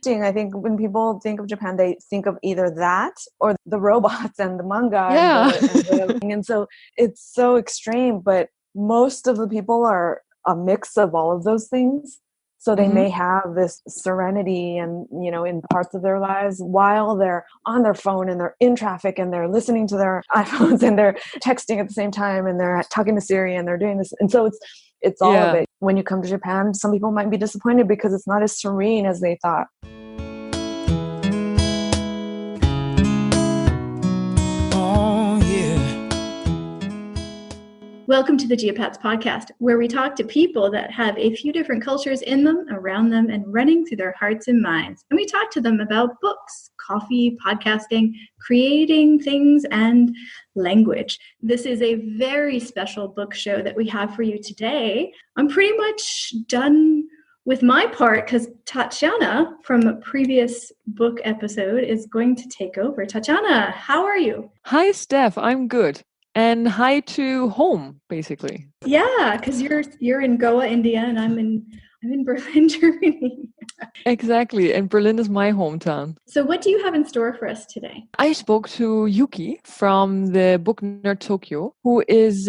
I think when people think of Japan, they think of either that or the robots and the manga. Yeah. And so it's so extreme, but most of the people are a mix of all of those things. So they may have this serenity and, in parts of their lives while they're on their phone and they're in traffic and they're listening to their iPhones and they're texting at the same time and they're talking to Siri and they're doing this. And so it's all of it. When you come to Japan, some people might be disappointed because it's not as serene as they thought. Welcome to the Geopats podcast, where we talk to people that have a few different cultures in them, around them, and running through their hearts and minds. And we talk to them about books, coffee, podcasting, creating things, and language. This is a very special book show that we have for you today. I'm pretty much done with my part because Tatiana from a previous book episode is going to take over. Tatiana, how are you? Hi, Steph. I'm good. And hi to home, basically. Yeah, because you're in Goa, India, and I'm in Berlin, Germany. Exactly, and Berlin is my hometown. So what do you have in store for us today? I spoke to Yuki from the Booknerd Tokyo, who is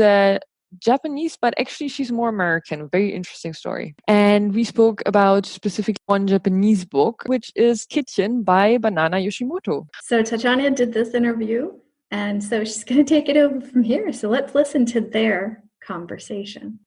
Japanese, but actually she's more American. Very interesting story. And we spoke about specifically one Japanese book, which is Kitchen by Banana Yoshimoto. So Tatiana did this interview, and so she's going to take it over from here. So let's listen to their conversation.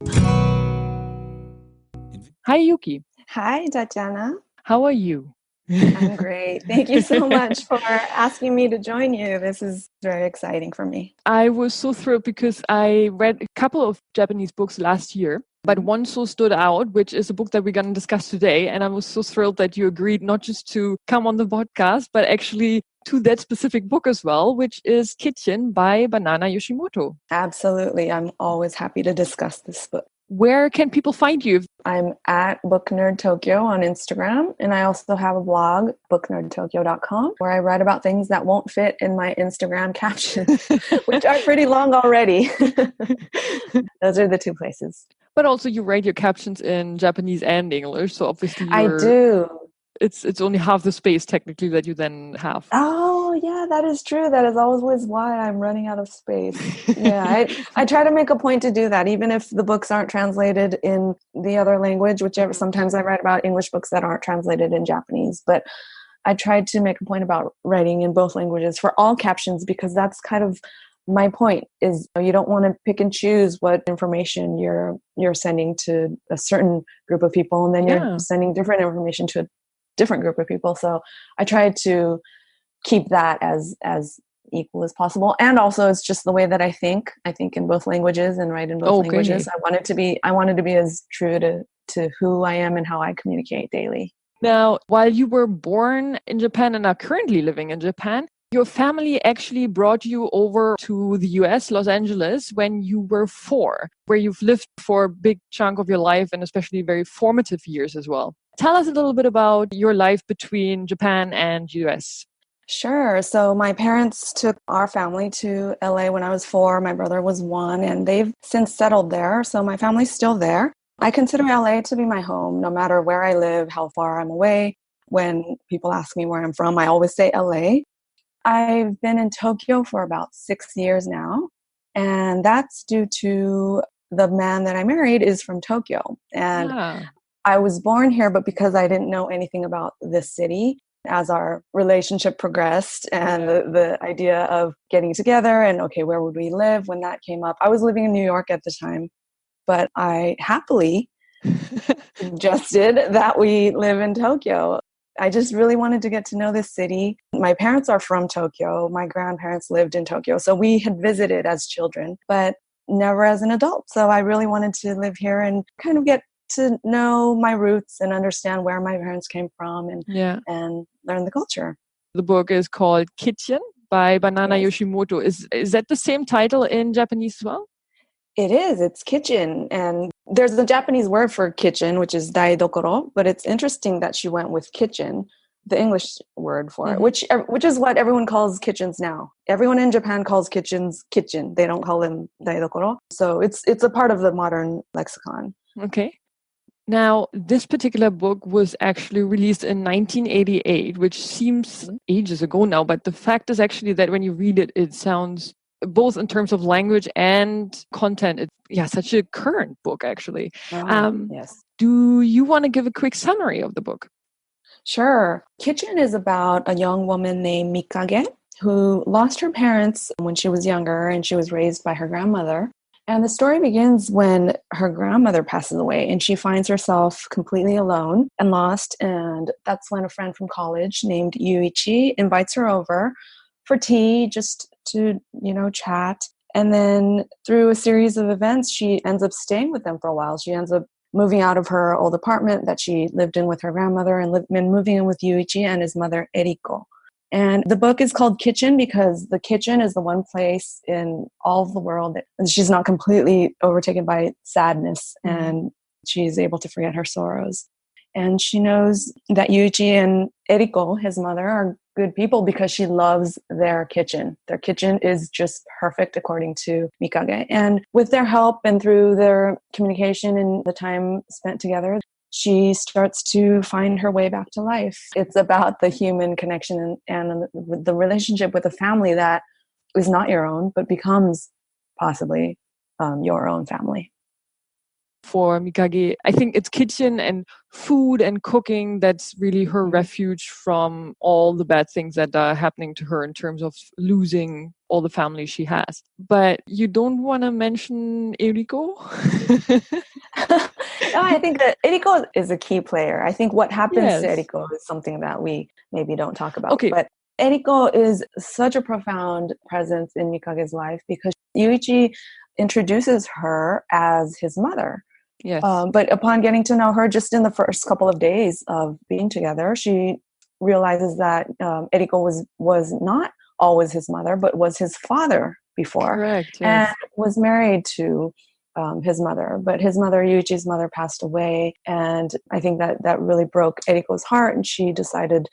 Hi, Yuki. Hi, Tatiana. How are you? I'm great. Thank you so much for asking me to join you. This is very exciting for me. I was so thrilled because I read a couple of Japanese books last year, but one so stood out, which is a book that we're going to discuss today. And I was so thrilled that you agreed not just to come on the podcast, but actually to that specific book as well, which is Kitchen by Banana Yoshimoto. Absolutely. I'm always happy to discuss this book. Where can people find you? I'm at Booknerd Tokyo on Instagram, and I also have a blog, booknerdtokyo.com, where I write about things that won't fit in my Instagram captions, which are pretty long already. Those are the two places. But also you write your captions in Japanese and English, so obviously I do. It's only half the space technically that you then have. Oh, yeah, that is true. That is always why I'm running out of space. Yeah, I try to make a point to do that, even if the books aren't translated in the other language, whichever. Sometimes I write about English books that aren't translated in Japanese, but I tried to make a point about writing in both languages for all captions, because that's kind of my point is you don't want to pick and choose what information you're sending to a certain group of people, and then you're sending different information to a different group of people. So I tried to keep that as equal as possible. And also it's just the way that I think in both languages and write in both languages. I wanted to be as true to who I am and how I communicate daily. Now, while you were born in Japan and are currently living in Japan, your family actually brought you over to the US, Los Angeles, when you were 4, where you've lived for a big chunk of your life and especially very formative years as well. Tell us a little bit about your life between Japan and US. Sure. So my parents took our family to LA when I was 4. My brother was 1, and they've since settled there. So my family's still there. I consider LA to be my home, no matter where I live, how far I'm away. When people ask me where I'm from, I always say LA. I've been in Tokyo for about 6 years now, and that's due to the man that I married is from Tokyo. And I was born here, but because I didn't know anything about this city, as our relationship progressed and the idea of getting together and, okay, where would we live when that came up? I was living in New York at the time, but I happily suggested that we live in Tokyo. I just really wanted to get to know this city. My parents are from Tokyo. My grandparents lived in Tokyo. So we had visited as children, but never as an adult. So I really wanted to live here and kind of get to know my roots and understand where my parents came from and learn the culture. The book is called Kitchen by Banana Yoshimoto. Is that the same title in Japanese as well? It is. It's kitchen. And there's the Japanese word for kitchen, which is daidokoro, but it's interesting that she went with kitchen, the English word for it, which is what everyone calls kitchens now. Everyone in Japan calls kitchens kitchen. They don't call them daidokoro. So it's a part of the modern lexicon. Okay. Now, this particular book was actually released in 1988, which seems ages ago now. But the fact is actually that when you read it, it sounds, both in terms of language and content, such a current book, actually. Yes. Do you want to give a quick summary of the book? Sure. Kitchen is about a young woman named Mikage who lost her parents when she was younger, and she was raised by her grandmother. And the story begins when her grandmother passes away and she finds herself completely alone and lost. And that's when a friend from college named Yuichi invites her over for tea, just to, chat. And then through a series of events, she ends up staying with them for a while. She ends up moving out of her old apartment that she lived in with her grandmother and moving in with Yuichi and his mother, Eriko. And the book is called Kitchen because the kitchen is the one place in all of the world that she's not completely overtaken by sadness, and she's able to forget her sorrows. And she knows that Yuichi and Eriko, his mother, are good people because she loves their kitchen. Their kitchen is just perfect, according to Mikage. And with their help and through their communication and the time spent together, she starts to find her way back to life. It's about the human connection and the relationship with a family that is not your own, but becomes possibly your own family. For Mikage, I think it's kitchen and food and cooking that's really her refuge from all the bad things that are happening to her in terms of losing all the family she has. But you don't want to mention Eriko? No, I think that Eriko is a key player. I think what happens to Eriko is something that we maybe don't talk about. Okay. But Eriko is such a profound presence in Mikage's life because Yuichi introduces her as his mother. Yes. But upon getting to know her just in the first couple of days of being together, she realizes that Eriko was not always his mother, but was his father before. Correct, yes. And was married to his mother. But his mother, Yuichi's mother, passed away. And I think that really broke Eriko's heart. And she decided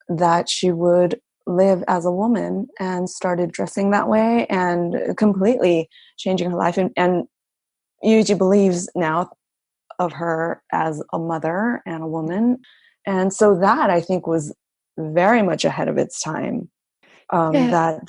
that she would live as a woman and started dressing that way and completely changing her life. And Yuichi believes now of her as a mother and a woman. And so that, I think, was very much ahead of its time. That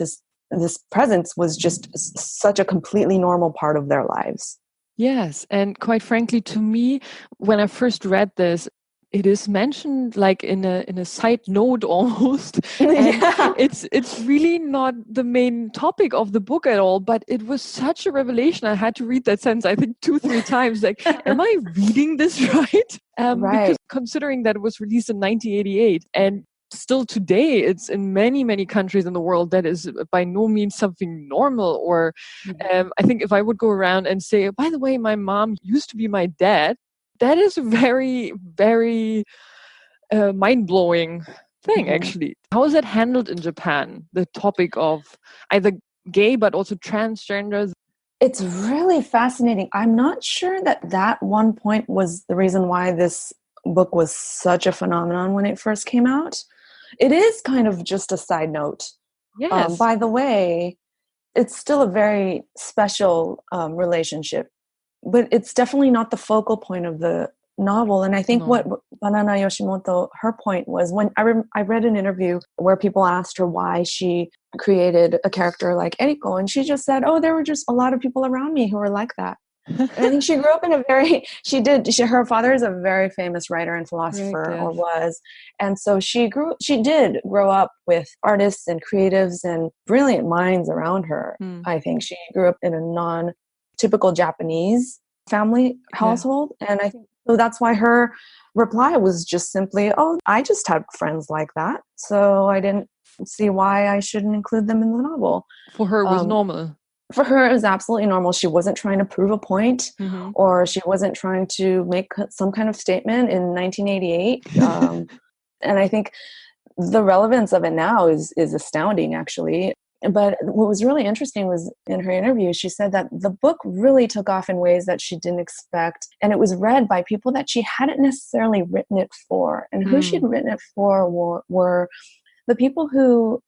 this presence was just such a completely normal part of their lives. Yes. And quite frankly, to me, when I first read this, it is mentioned like in a side note almost. And it's really not the main topic of the book at all, but it was such a revelation. I had to read that sentence, I think 2-3 times. Like, am I reading this right? Because considering that it was released in 1988 and still today, it's in many, many countries in the world, that is by no means something normal. Or I think if I would go around and say, by the way, my mom used to be my dad, that is a very, very mind-blowing thing, actually. How is that handled in Japan, the topic of either gay but also transgenders? It's really fascinating. I'm not sure that one point was the reason why this book was such a phenomenon when it first came out. It is kind of just a side note. Yes. By the way, it's still a very special relationship, but it's definitely not the focal point of the novel. And I think what Banana Yoshimoto, her point was, when I read an interview where people asked her why she created a character like Eriko, and she just said, there were just a lot of people around me who were like that. I think she grew up in her father is a very famous writer and philosopher, or was. And so she did grow up with artists and creatives and brilliant minds around her. I think she grew up in a non-typical Japanese family household. And I think so that's why her reply was just simply, I just had friends like that. So I didn't see why I shouldn't include them in the novel. For her, it was normal. For her, it was absolutely normal. She wasn't trying to prove a point, or she wasn't trying to make some kind of statement in 1988. And I think the relevance of it now is astounding, actually. But what was really interesting was in her interview, she said that the book really took off in ways that she didn't expect. And it was read by people that she hadn't necessarily written it for. And who she'd written it for were the people who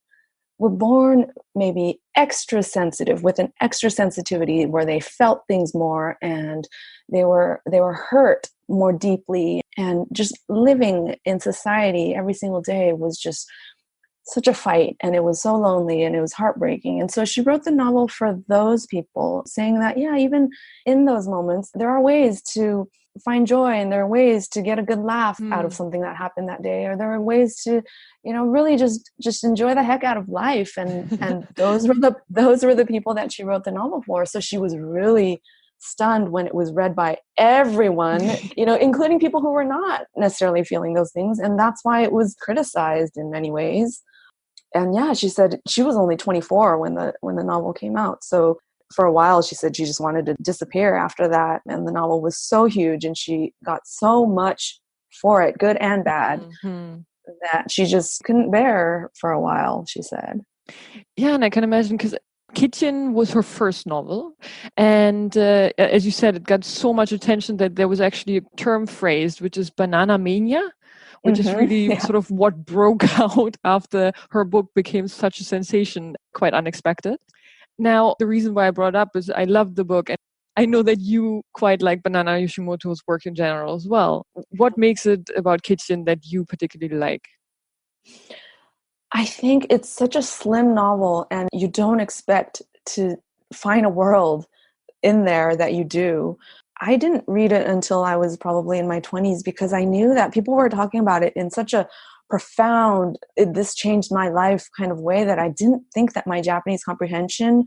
were born maybe extra sensitive, with an extra sensitivity where they felt things more, and they were hurt more deeply. And just living in society every single day was just such a fight, and it was so lonely, and it was heartbreaking. And so she wrote the novel for those people, saying that, yeah, even in those moments, there are ways to find joy, and there are ways to get a good laugh out of something that happened that day, or there are ways to, really just enjoy the heck out of life. And those were the people that she wrote the novel for. So she was really stunned when it was read by everyone, including people who were not necessarily feeling those things. And that's why it was criticized in many ways. And yeah, she said she was only 24 when the novel came out. So for a while, she said she just wanted to disappear after that. And the novel was so huge, and she got so much for it, good and bad, that she just couldn't bear for a while, she said. Yeah, and I can imagine, because Kitchen was her first novel. And as you said, it got so much attention that there was actually a term phrased, which is banana mania, which is really sort of what broke out after her book became such a sensation, quite unexpected. Now, the reason why I brought it up is I love the book, and I know that you quite like Banana Yoshimoto's work in general as well. What makes it about Kitchen that you particularly like? I think it's such a slim novel, and you don't expect to find a world in there that you do. I didn't read it until I was probably in my 20s, because I knew that people were talking about it in such a profound, this changed my life kind of way, that I didn't think that my Japanese comprehension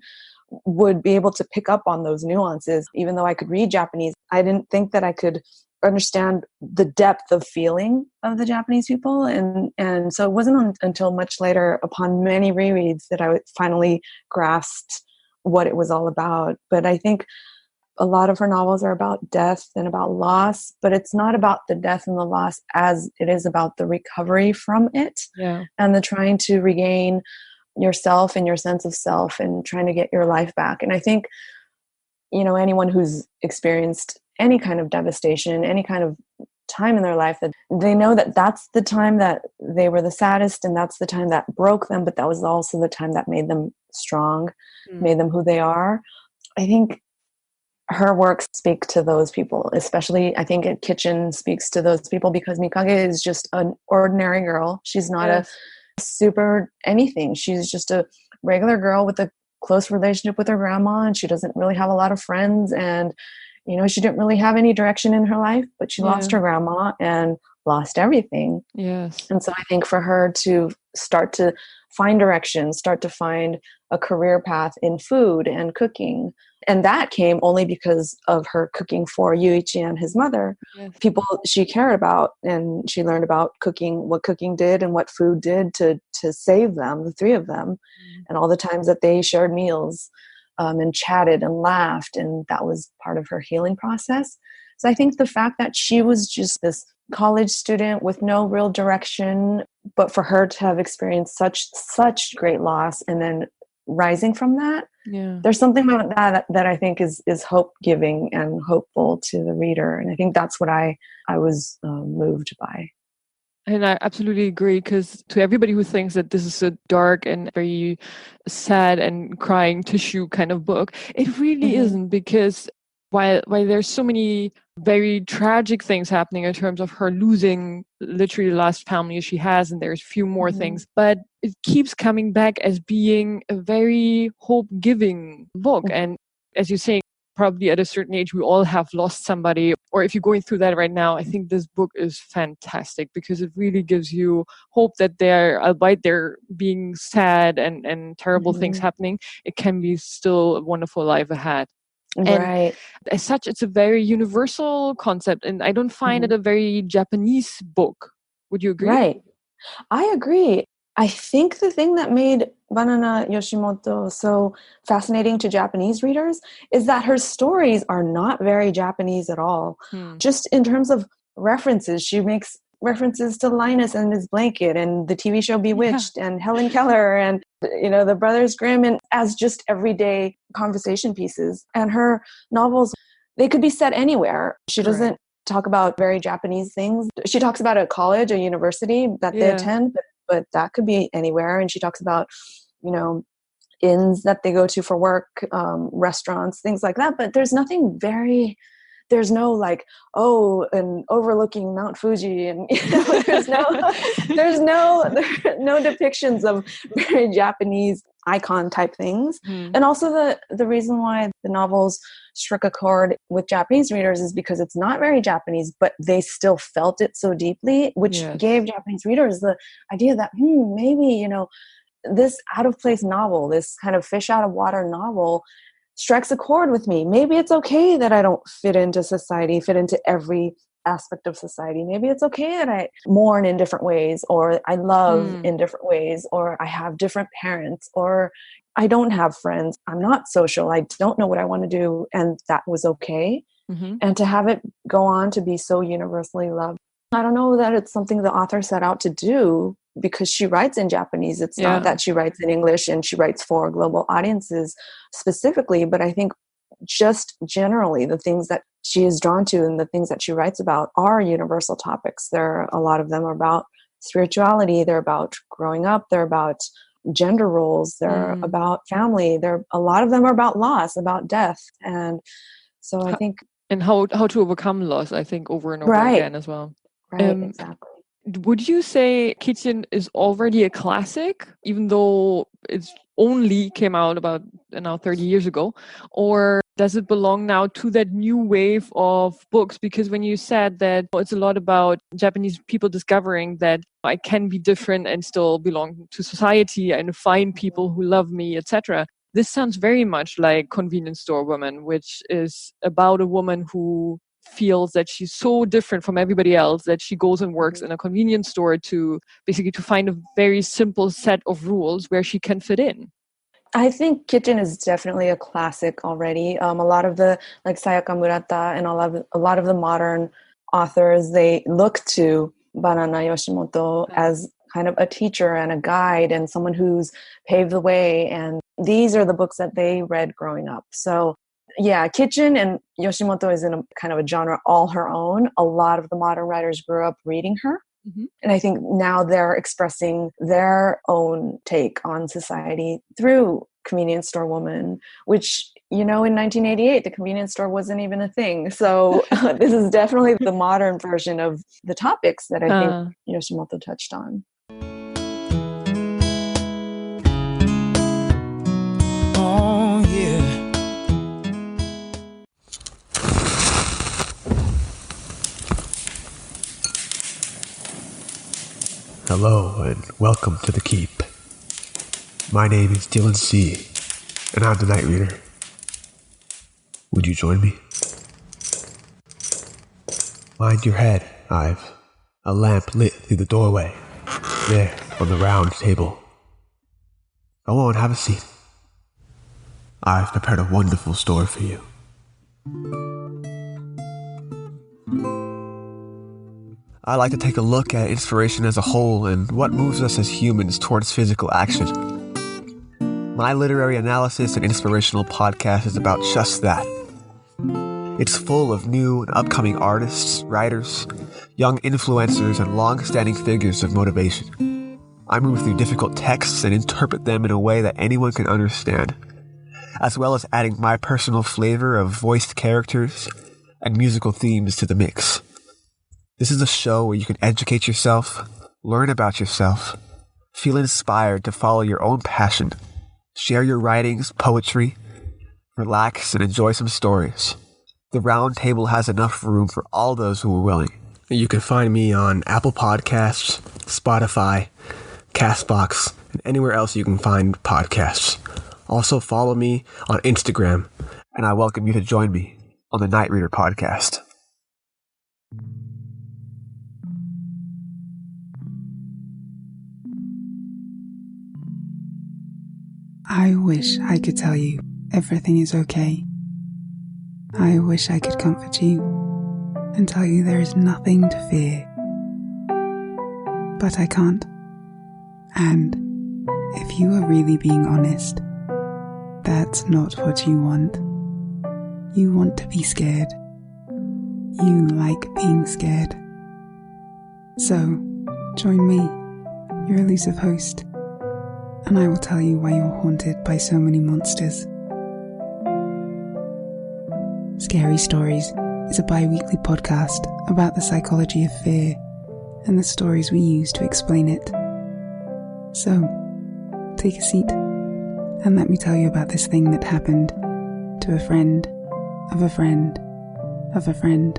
would be able to pick up on those nuances. Even though I could read Japanese, I didn't think that I could understand the depth of feeling of the Japanese people. And so it wasn't until much later, upon many rereads, that I finally grasped what it was all about. But I think a lot of her novels are about death and about loss, but it's not about the death and the loss as it is about the recovery from it, and the trying to regain yourself and your sense of self and trying to get your life back. And I think, anyone who's experienced any kind of devastation, any kind of time in their life, that they know that that's the time that they were the saddest, and that's the time that broke them, but that was also the time that made them strong, made them who they are. I think her works speak to those people, especially I think Kitchen speaks to those people, because Mikage is just an ordinary girl. She's not a super anything. She's just a regular girl with a close relationship with her grandma, and she doesn't really have a lot of friends, and she didn't really have any direction in her life, but she lost her grandma and lost everything. Yes. And so I think for her to start to find direction, start to find a career path in food and cooking, and that came only because of her cooking for Yuichi and his mother, people she cared about, and she learned about cooking, what cooking did and what food did to save them, the three of them, and all the times that they shared meals and chatted and laughed, and that was part of her healing process. So I think the fact that she was just this college student with no real direction, but for her to have experienced such great loss and then rising from that, there's something about that I think is hope giving and hopeful to the reader. And I think that's what I was moved by. And I absolutely agree, because to everybody who thinks that this is a dark and very sad and crying tissue kind of book, it really isn't, because while there's so many very tragic things happening in terms of her losing literally the last family she has, and there's a few more things, but it keeps coming back as being a very hope-giving book. And as you say, probably at a certain age, we all have lost somebody, or if you're going through that right now, I think this book is fantastic, because it really gives you hope that albeit they're being sad and terrible things happening, it can be still a wonderful life ahead. And as such, it's a very universal concept, and I don't find it a very Japanese book. Would you agree? Right. I agree. I think the thing that made Banana Yoshimoto so fascinating to Japanese readers is that her stories are not very Japanese at all. Just in terms of references, she makes references to Linus and his blanket and the TV show Bewitched and Helen Keller and the Brothers Grimm, and as just everyday conversation pieces. And her novels, they could be set anywhere. She doesn't talk about very Japanese things. She talks about a college, a university that they attend, but that could be anywhere. And she talks about, inns that they go to for work, restaurants, things like that. But there's nothing very there's no like, oh, and overlooking Mount Fuji, and there's no depictions of very Japanese icon type things. And also the reason why the novels struck a chord with Japanese readers is because it's not very Japanese, but they still felt it so deeply, which gave Japanese readers the idea that maybe, this out of place novel, this kind of fish out of water novel strikes a chord with me. Maybe it's okay that I don't fit into society, fit into every aspect of society. Maybe it's okay that I mourn in different ways, or I love in different ways, or I have different parents, or I don't have friends. I'm not social. I don't know what I want to do. And that was okay. And to have it go on to be so universally loved. I don't know that it's something the author set out to do, because she writes in Japanese. It's not that she writes in English and she writes for global audiences specifically, but I think just generally the things that she is drawn to and the things that she writes about are universal topics. A lot of them are about spirituality. They're about growing up. They're about gender roles. They're about family. A lot of them are about loss, about death. And so I think... And how to overcome loss, I think, over and over again as well. Right, exactly. Would you say Kitchen is already a classic, even though it's only came out about now 30 years ago? Or does it belong now to that new wave of books? Because when you said that it's a lot about Japanese people discovering that I can be different and still belong to society and find people who love me, etc. This sounds very much like Convenience Store Woman, which is about a woman who feels that she's so different from everybody else that she goes and works in a convenience store to find a very simple set of rules where she can fit in. I think Kitchen is definitely a classic already. A lot of the like Sayaka Murata and a lot of the modern authors, they look to Banana Yoshimoto as kind of a teacher and a guide and someone who's paved the way. And these are the books that they read growing up. So yeah, Kitchen and Yoshimoto is in a kind of a genre all her own. A lot of the modern writers grew up reading her. And I think now they're expressing their own take on society through Convenience Store Woman, which, in 1988, the convenience store wasn't even a thing. So this is definitely the modern version of the topics that I think Yoshimoto touched on. Oh, yeah. Hello and welcome to the Keep. My name is Dylan C, and I'm the Night Reader. Would you join me? Mind your head, I've a lamp lit through the doorway, there on the round table. Go on, have a seat. I've prepared a wonderful story for you. I like to take a look at inspiration as a whole and what moves us as humans towards physical action. My literary analysis and inspirational podcast is about just that. It's full of new and upcoming artists, writers, young influencers, and long-standing figures of motivation. I move through difficult texts and interpret them in a way that anyone can understand, as well as adding my personal flavor of voiced characters and musical themes to the mix. This is a show where you can educate yourself, learn about yourself, feel inspired to follow your own passion, share your writings, poetry, relax, and enjoy some stories. The round table has enough room for all those who are willing. You can find me on Apple Podcasts, Spotify, Castbox, and anywhere else you can find podcasts. Also follow me on Instagram, and I welcome you to join me on the Night Reader podcast. I wish I could tell you everything is okay. I wish I could comfort you and tell you there is nothing to fear. But I can't. And if you are really being honest, that's not what you want. You want to be scared. You like being scared. So, join me, your elusive host, and I will tell you why you're haunted by so many monsters. Scary Stories is a bi-weekly podcast about the psychology of fear and the stories we use to explain it. So, take a seat and let me tell you about this thing that happened to a friend of a friend of a friend.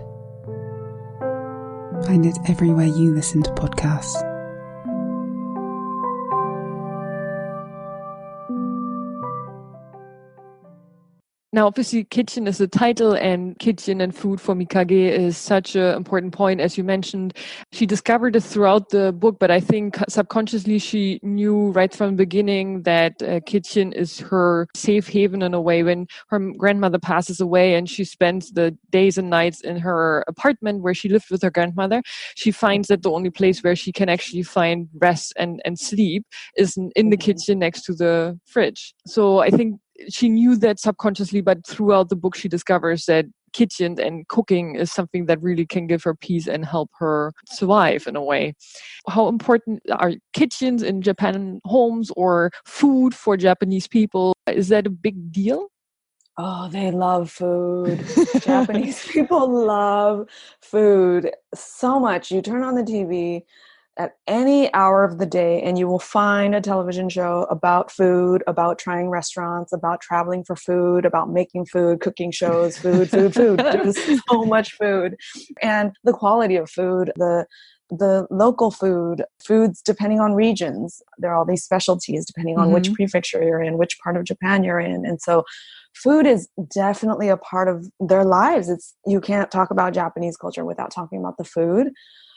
Find it everywhere you listen to podcasts. Now, obviously, kitchen is the title, and kitchen and food for Mikage is such an important point. As you mentioned, she discovered it throughout the book, but I think subconsciously she knew right from the beginning that kitchen is her safe haven in a way. When her grandmother passes away and she spends the days and nights in her apartment where she lived with her grandmother, she finds that the only place where she can actually find rest and sleep is in the kitchen next to the fridge. So I think she knew that subconsciously, but throughout the book she discovers that kitchen and cooking is something that really can give her peace and help her survive in a way. How important are kitchens in Japan homes or food for Japanese people? Is that a big deal? Oh, they love food. Japanese people love food so much. You turn on the TV at any hour of the day and you will find a television show about food, about trying restaurants, about traveling for food, about making food, cooking shows, food. There's so much food. And the quality of food, the local foods depending on regions. There are all these specialties depending on which prefecture you're in, which part of Japan you're in. And so food is definitely a part of their lives. You can't talk about Japanese culture without talking about the food.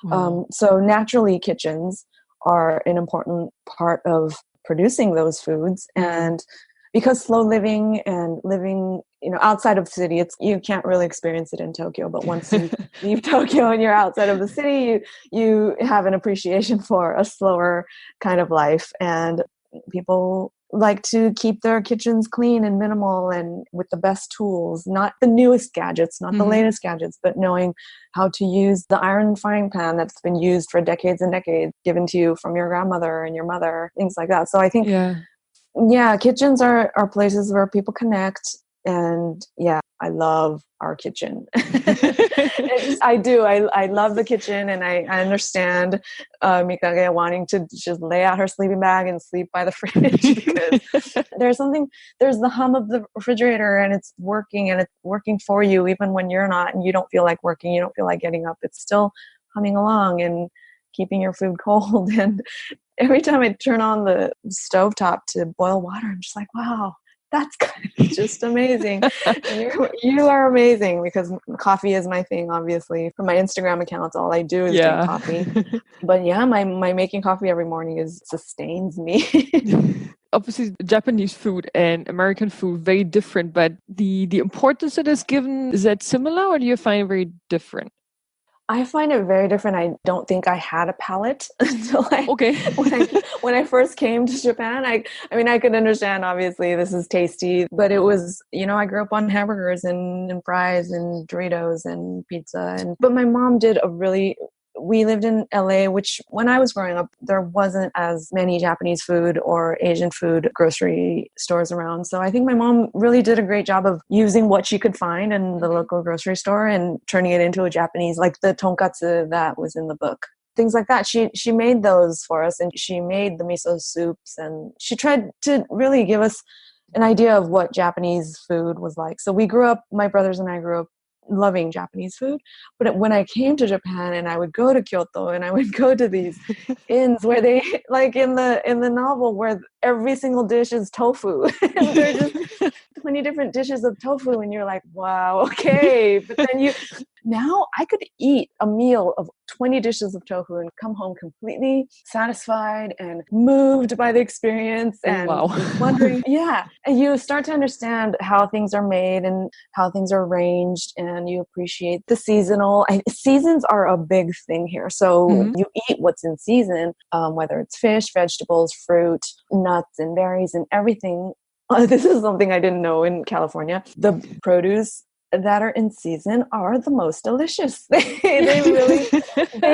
Wow. So naturally, kitchens are an important part of producing those foods. And because slow living and living, outside of the city, you can't really experience it in Tokyo. But once you leave Tokyo and you're outside of the city, you have an appreciation for a slower kind of life. And people like to keep their kitchens clean and minimal and with the best tools, not the newest gadgets, not the latest gadgets, but knowing how to use the iron frying pan that's been used for decades and decades, given to you from your grandmother and your mother, things like that. So I think, kitchens are places where people connect. And I love our kitchen. I do. I love the kitchen, and I understand Mikage wanting to just lay out her sleeping bag and sleep by the fridge because there's the hum of the refrigerator and it's working for you even when you're not and you don't feel like working, you don't feel like getting up. It's still humming along and keeping your food cold. And every time I turn on the stovetop to boil water, I'm just like, wow, that's just amazing. You are amazing, because coffee is my thing, obviously. For my Instagram accounts, all I do is drink coffee. But my making coffee every morning sustains me. Obviously, Japanese food and American food, very different, but the importance that is given, is that similar, or do you find it very different? I find it very different. I don't think I had a palate until when I first came to Japan. I could understand, obviously, this is tasty, but it was, I grew up on hamburgers and fries and Doritos and pizza. But my mom we lived in LA, which when I was growing up, there wasn't as many Japanese food or Asian food grocery stores around. So I think my mom really did a great job of using what she could find in the local grocery store and turning it into a Japanese, like the tonkatsu that was in the book. Things like that. She made those for us, and she made the miso soups, and she tried to really give us an idea of what Japanese food was like. So my brothers and I grew up loving Japanese food. But when I came to Japan and I would go to Kyoto and I would go to these inns where they, like in the novel, where every single dish is tofu and they're just 20 different dishes of tofu, and you're like, wow, okay. But then now I could eat a meal of 20 dishes of tofu and come home completely satisfied and moved by the experience and wondering, and you start to understand how things are made and how things are arranged, and you appreciate the seasons are a big thing here. So you eat what's in season, whether it's fish, vegetables, fruit, nuts, and berries, and everything. This is something I didn't know in California. The produce that are in season are the most delicious. They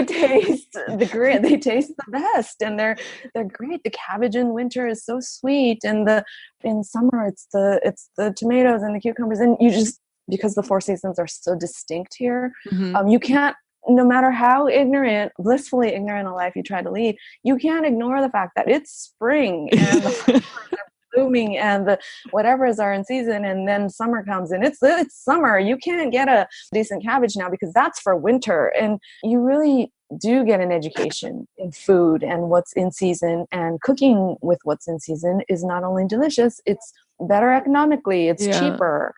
taste the best, and they're great. The cabbage in winter is so sweet, and in summer it's the tomatoes and the cucumbers, and because the four seasons are so distinct here, Mm-hmm. you can't, no matter how ignorant, blissfully ignorant a life you try to lead, you can't ignore the fact that it's spring and the flowers are blooming and the whatever's are in season, and then summer comes and it's summer. You can't get a decent cabbage now because that's for winter. And you really do get an education in food and what's in season, and cooking with what's in season is not only delicious, it's better economically, it's cheaper.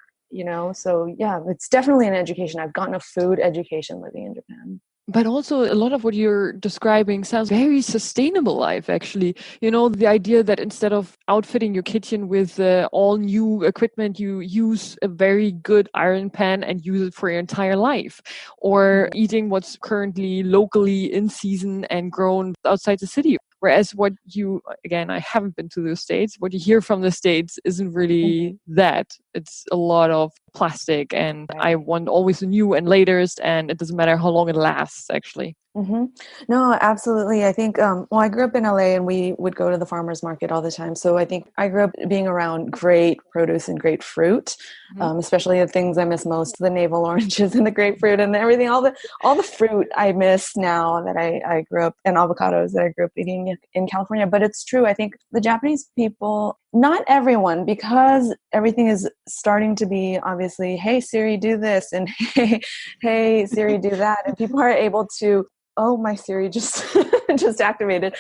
So yeah, it's definitely an education. I've gotten a food education living in Japan. But also a lot of what you're describing sounds very sustainable life, actually. The idea that instead of outfitting your kitchen with all new equipment, you use a very good iron pan and use it for your entire life. Or eating what's currently locally in season and grown outside the city. Whereas I haven't been to the States, what you hear from the States isn't really that. It's a lot of plastic, and I want always the new and latest, and it doesn't matter how long it lasts, actually. Mm-hmm. No, absolutely. I think, I grew up in LA and we would go to the farmer's market all the time. So I think I grew up being around great produce and great fruit, especially the things I miss most, the navel oranges and the grapefruit and everything, all the fruit I miss now that I grew up, and avocados that I grew up eating in California. But it's true. I think the Japanese people, not everyone, because everything is starting to be obviously, hey, Siri, do this, and hey, Siri, do that. And people are able to, oh, my Siri just just activated.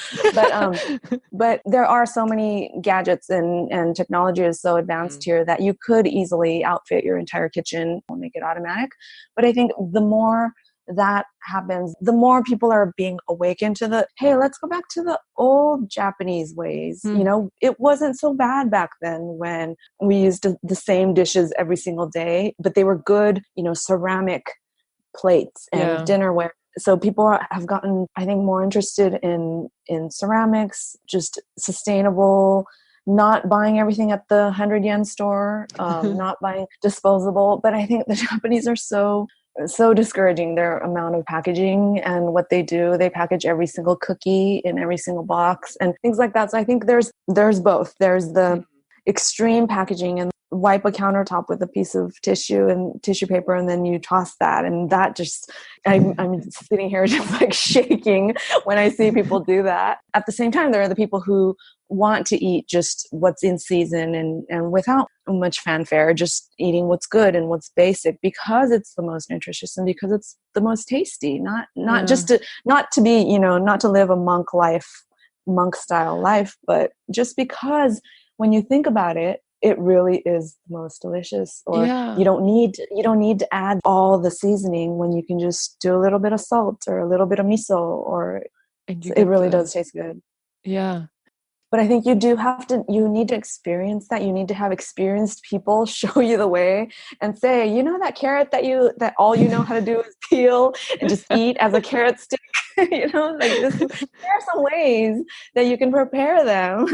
But there are so many gadgets and technology is so advanced here that you could easily outfit your entire kitchen and make it automatic. But I think the more that happens, the more people are being awakened to hey, let's go back to the old Japanese ways. It wasn't so bad back then when we used the same dishes every single day, but they were good, ceramic plates and dinnerware. So people have gotten, I think, more interested in ceramics, just sustainable, not buying everything at the 100 yen store, not buying disposable. But I think the Japanese are so discouraging, their amount of packaging and what they do. They package every single cookie in every single box and things like that. So I think there's both. There's the extreme packaging and wipe a countertop with a piece of tissue and tissue paper, and then you toss that, and that just I'm sitting here just like shaking when I see people do that. At the same time, there are the people who want to eat just what's in season and without much fanfare, just eating what's good and what's basic because it's the most nutritious and because it's the most tasty. Not just to be, not to live a monk style life, but just because when you think about it, it really is the most delicious. Or you don't need to add all the seasoning when you can just do a little bit of salt or a little bit of miso, or it really does taste good. Yeah. But I think you need to experience that. You need to have experienced people show you the way and say, that carrot that all you know how to do is peel and just eat as a carrot stick. There are some ways that you can prepare them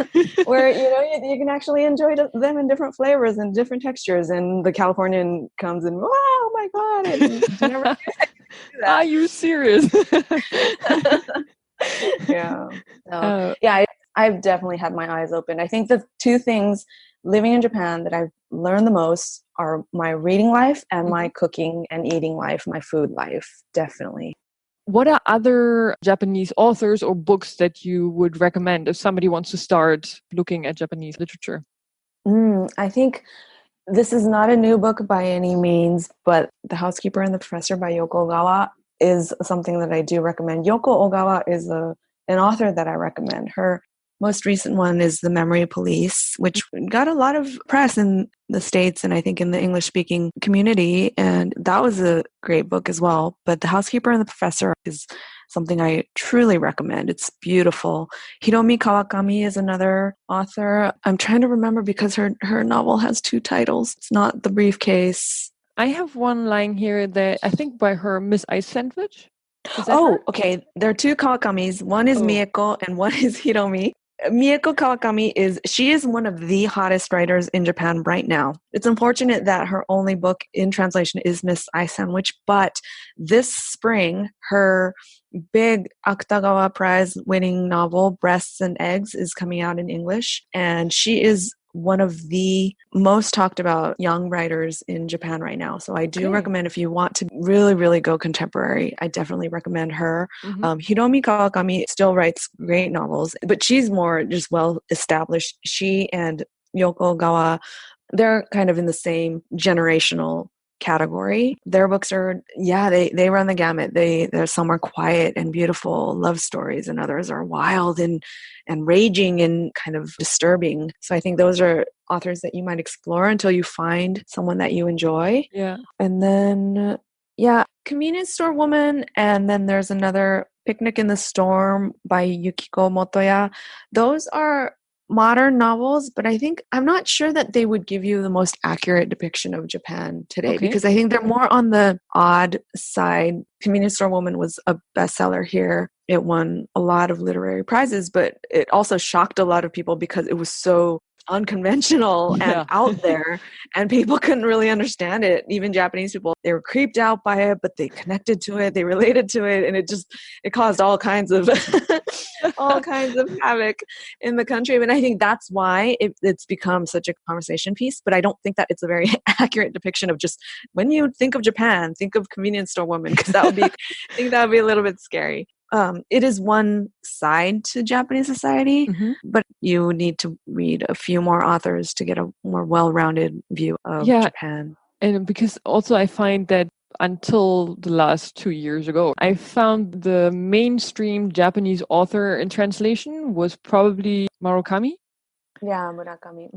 where, you can actually enjoy them in different flavors and different textures. And the Californian comes and, oh my God, I never do that. Are you serious? Yeah. So, I've definitely had my eyes open. I think the two things living in Japan that I've learned the most are my reading life and my cooking and eating life, my food life, definitely. What are other Japanese authors or books that you would recommend if somebody wants to start looking at Japanese literature? I think this is not a new book by any means, but The Housekeeper and the Professor by Yoko Ogawa is something that I do recommend. Yoko Ogawa is an author that I recommend. Her most recent one is The Memory Police, which got a lot of press in the States and I think in the English-speaking community, and that was a great book as well. But The Housekeeper and the Professor is something I truly recommend. It's beautiful. Hiromi Kawakami is another author. I'm trying to remember because her novel has two titles. It's not The Briefcase. I have one lying here that I think by her, Miss Ice Sandwich. Oh, okay. There are two Kawakamis. One is Mieko and one is Hiromi. Mieko Kawakami she is one of the hottest writers in Japan right now. It's unfortunate that her only book in translation is Miss Ice Sandwich, but this spring, her big Akutagawa Prize winning novel, Breasts and Eggs, is coming out in English, and she is one of the most talked about young writers in Japan right now. So I do recommend, if you want to really, really go contemporary, I definitely recommend her. Hiromi Kawakami still writes great novels, but she's more just well established. She and Yoko Gawa, they're kind of in the same generational category. Their books are, they run the gamut. There's some are quiet and beautiful love stories, and others are wild and raging and kind of disturbing. So I think those are authors that you might explore until you find someone that you enjoy. Yeah. And then, Convenience Store Woman, and then there's another Picnic in the Storm by Yukiko Motoya. Those are modern novels, but I'm not sure that they would give you the most accurate depiction of Japan today, because I think they're more on the odd side. Convenience Store Woman was a bestseller here. It won a lot of literary prizes, but it also shocked a lot of people because it was so unconventional and out there, and people couldn't really understand it. Even Japanese people, they were creeped out by it, but they connected to it, they related to it, and it caused all kinds of havoc in the country. And I think that's why it's become such a conversation piece. But I don't think that it's a very accurate depiction of just, when you think of Japan, think of Convenience Store Woman, because I think that would be a little bit scary. It is one side to Japanese society, but you need to read a few more authors to get a more well-rounded view of Japan. And because also I find that until the last 2 years ago, I found the mainstream Japanese author in translation was probably Murakami. Yeah, Murakami.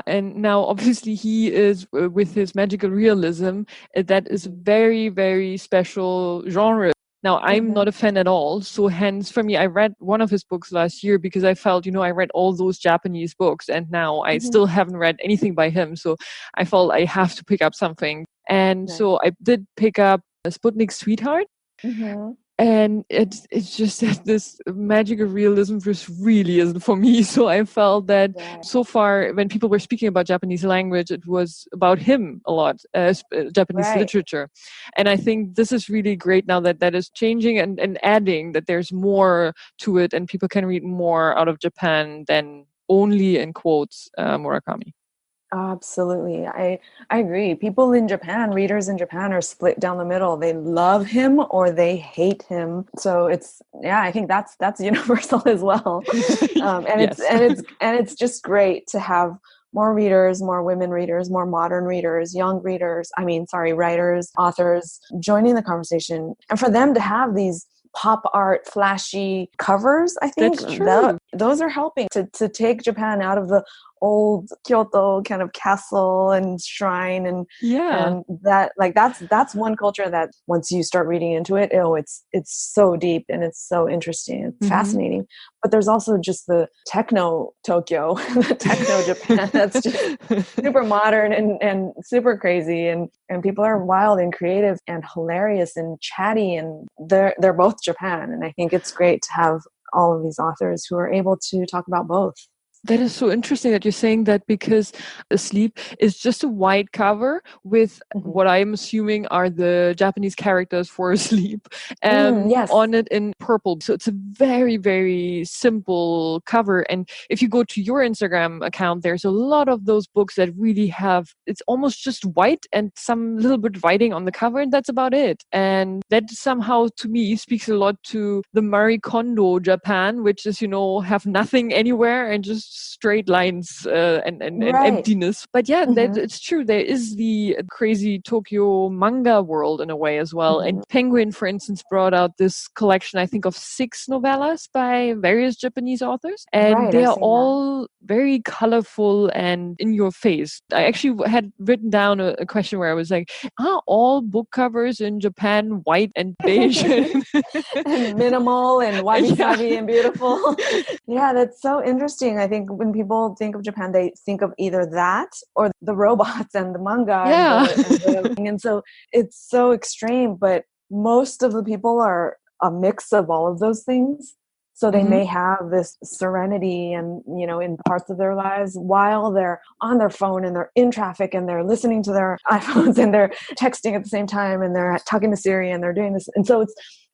And now obviously he is, with his magical realism, that is a very, very special genre. Now, I'm not a fan at all. So hence, for me, I read one of his books last year because I felt, I read all those Japanese books, and now I still haven't read anything by him. So I felt I have to pick up something. And so I did pick up Sputnik's Sweetheart. And it's just that this magical realism just really isn't for me. So I felt that so far, when people were speaking about Japanese language, it was about him a lot, Japanese literature. And I think this is really great now that is changing and adding that there's more to it, and people can read more out of Japan than only, in quotes, Murakami. Absolutely. I agree. People in Japan, readers in Japan, are split down the middle. They love him or they hate him. So I think that's universal as well. It's just great to have more readers, more women readers, more modern readers, young readers, writers, authors joining the conversation, and for them to have these pop art, flashy covers. I think those are helping to take Japan out of the old Kyoto kind of castle and shrine, and that's one culture that once you start reading into it, it's so deep and it's so interesting and fascinating. But there's also just the techno Tokyo, the techno Japan that's just super modern and super crazy, and people are wild and creative and hilarious and chatty, and they're both Japan. And I think it's great to have all of these authors who are able to talk about both. That is so interesting that you're saying that, because Asleep is just a white cover with what I'm assuming are the Japanese characters for Asleep on it in purple. So it's a very, very simple cover. And if you go to your Instagram account, there's a lot of those books that really have, it's almost just white and some little bit writing on the cover, and that's about it. And that somehow, to me, speaks a lot to the Marie Kondo Japan, which is, have nothing anywhere and just straight lines and emptiness. But it's true. There is the crazy Tokyo manga world in a way as well. And Penguin, for instance, brought out this collection, I think, of 6 novellas by various Japanese authors. And they are all very colorful and in your face. I actually had written down a question where I was like, are all book covers in Japan white and beige? And minimal and wabi-sabi and beautiful. Yeah, that's so interesting. I think when people think of Japan, they think of either that or the robots and the manga. And so it's so extreme, but most of the people are a mix of all of those things. So they may have this serenity and, in parts of their lives while they're on their phone and they're in traffic and they're listening to their iPhones and they're texting at the same time and they're talking to Siri and they're doing this. And so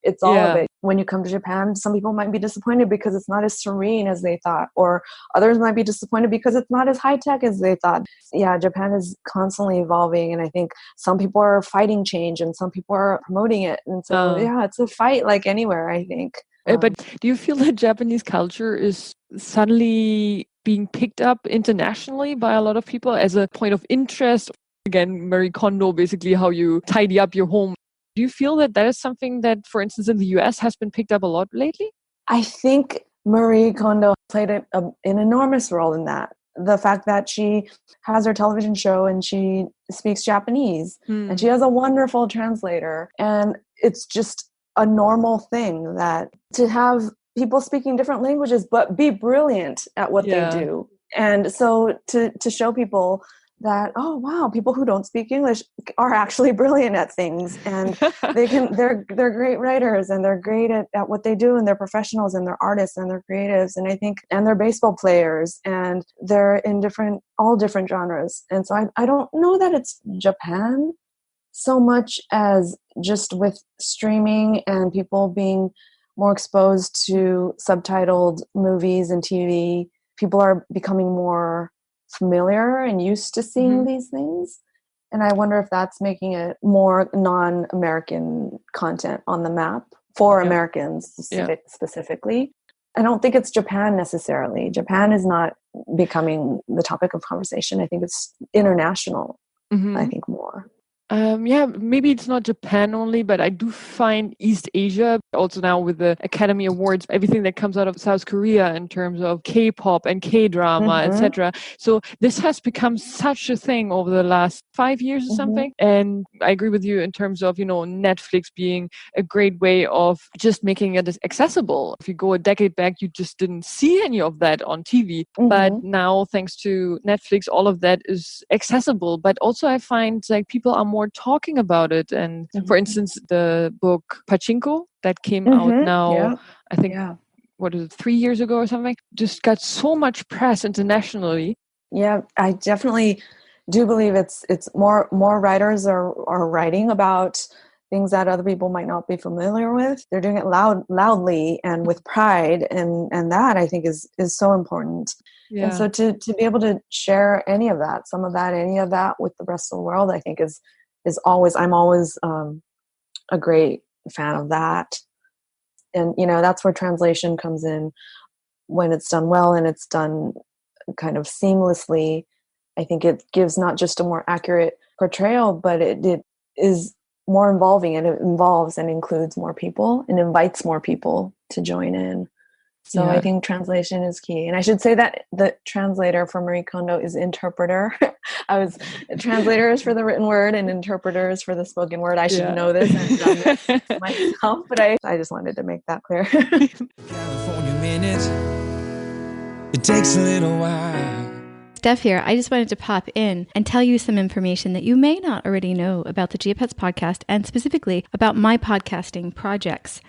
It's all of Yeah. it. When you come to Japan, some people might be disappointed because it's not as serene as they thought, or others might be disappointed because it's not as high tech as they thought. Yeah, Japan is constantly evolving, and I think some people are fighting change and some people are promoting it. And so, yeah, it's a fight like anywhere, I think. But do you feel that Japanese culture is suddenly being picked up internationally by a lot of people as a point of interest? Again, Marie Kondo, basically how you tidy up your home. Do you feel that that is something that, for instance, in the US has been picked up a lot lately? I think Marie Kondo played an enormous role in that. The fact that she has her television show and she speaks Japanese and she has a wonderful translator. And it's just a normal thing that to have people speaking different languages but be brilliant at what they do. And so to show people that, oh wow, people who don't speak English are actually brilliant at things, and they're great writers, and they're great at what they do, and they're professionals, and they're artists, and they're creatives, and I think, and they're baseball players, and they're in all different genres. And so I don't know that it's Japan so much as just with streaming and people being more exposed to subtitled movies and TV, people are becoming more familiar and used to seeing these things. And I wonder if that's making it more non-American content on the map for Americans specifically. I don't think it's Japan necessarily. Japan is not becoming the topic of conversation. I think it's international, I think more. Maybe it's not Japan only, but I do find East Asia, also now with the Academy Awards, everything that comes out of South Korea in terms of K-pop and K-drama, etc. So this has become such a thing over the last 5 years or something. And I agree with you in terms of, Netflix being a great way of just making it accessible. If you go a decade back, you just didn't see any of that on TV. But now, thanks to Netflix, all of that is accessible. But also I find like people are more talking about it. And for instance, the book Pachinko that came out now, I think, what is it, 3 years ago or something, just got so much press internationally. Yeah, I definitely do believe it's more writers are writing about things that other people might not be familiar with. They're doing it loudly and with pride, and that I think is so important. Yeah. And so to be able to share any of that with the rest of the world, I think is always, I'm always a great fan of that. And, that's where translation comes in when it's done well and it's done kind of seamlessly. I think it gives not just a more accurate portrayal, but it is more involving, and it involves and includes more people and invites more people to join in. So I think translation is key. And I should say that the translator for Marie Kondo is interpreter. Translator is for the written word and interpreter is for the spoken word. I should know this. I've done this myself, but I just wanted to make that clear. California minute. It takes a little while. Steph here. I just wanted to pop in and tell you some information that you may not already know about the Geopets podcast, and specifically about my podcasting projects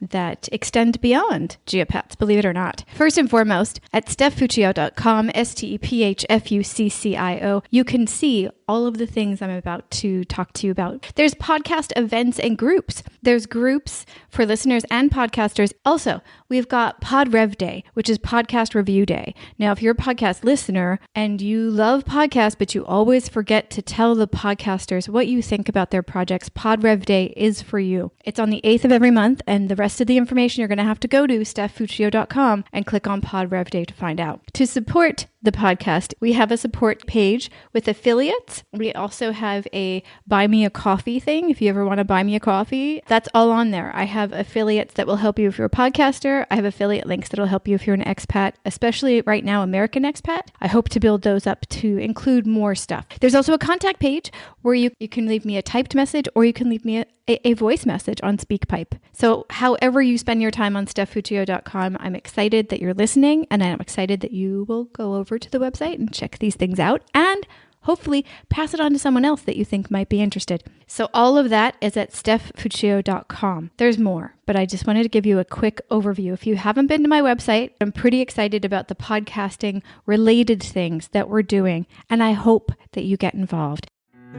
that extend beyond Geopets, believe it or not. First and foremost, at stephfuccio.com, STEPHFUCCIO, you can see all of the things I'm about to talk to you about. There's podcast events and groups. There's groups for listeners and podcasters. Also, we've got Pod Rev Day, which is Podcast Review Day. Now, if you're a podcast listener and you love podcasts, but you always forget to tell the podcasters what you think about their projects, Pod Rev Day is for you. It's on the 8th of every month, and the rest of the information you're going to have to go to stephfuccio.com and click on Pod Rev Day to find out. To support the podcast, we have a support page with affiliates. We also have a buy me a coffee thing. If you ever want to buy me a coffee, that's all on there. I have affiliates that will help you if you're a podcaster. I have affiliate links that will help you if you're an expat, especially right now, American expat. I hope to build those up to include more stuff. There's also a contact page where you can leave me a typed message, or you can leave me a voice message on SpeakPipe. So however you spend your time on stephfuccio.com, I'm excited that you're listening, and I'm excited that you will go over to the website and check these things out and hopefully pass it on to someone else that you think might be interested. So all of that is at stephfuccio.com. There's more, but I just wanted to give you a quick overview. If you haven't been to my website, I'm pretty excited about the podcasting related things that we're doing, and I hope that you get involved.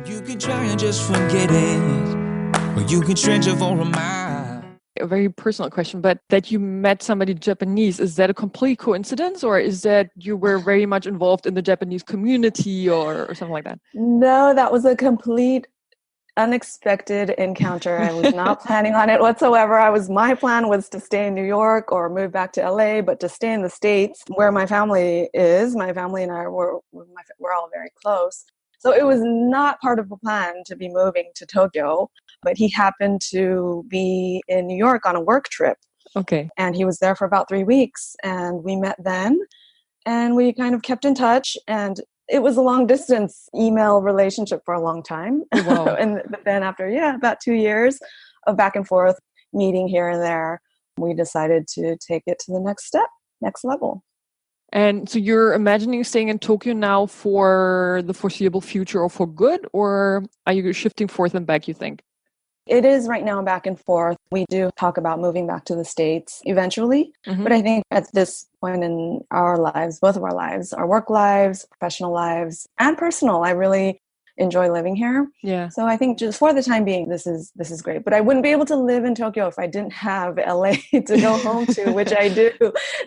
You can try and just forget it, or you can stretch it for a mile. A very personal question, but that you met somebody Japanese, is that a complete coincidence, or is that you were very much involved in the Japanese community or something like that? No, that was a complete unexpected encounter. I was not planning on it whatsoever. My plan was to stay in New York or move back to LA, but to stay in the States where my family is. My family and I we're all very close. So it was not part of the plan to be moving to Tokyo, but he happened to be in New York on a work trip. Okay. And he was there for about 3 weeks, and we met then, and we kind of kept in touch, and it was a long distance email relationship for a long time. Oh, wow. But then after, about 2 years of back and forth meeting here and there, we decided to take it to the next level. And so you're imagining staying in Tokyo now for the foreseeable future or for good, or are you shifting forth and back, you think? It is right now back and forth. We do talk about moving back to the States eventually, but I think at this point in our lives, both of our lives, our work lives, professional lives, and personal, I really enjoy living here. Yeah. So I think just for the time being, this is great. But I wouldn't be able to live in Tokyo if I didn't have LA to go home to, which I do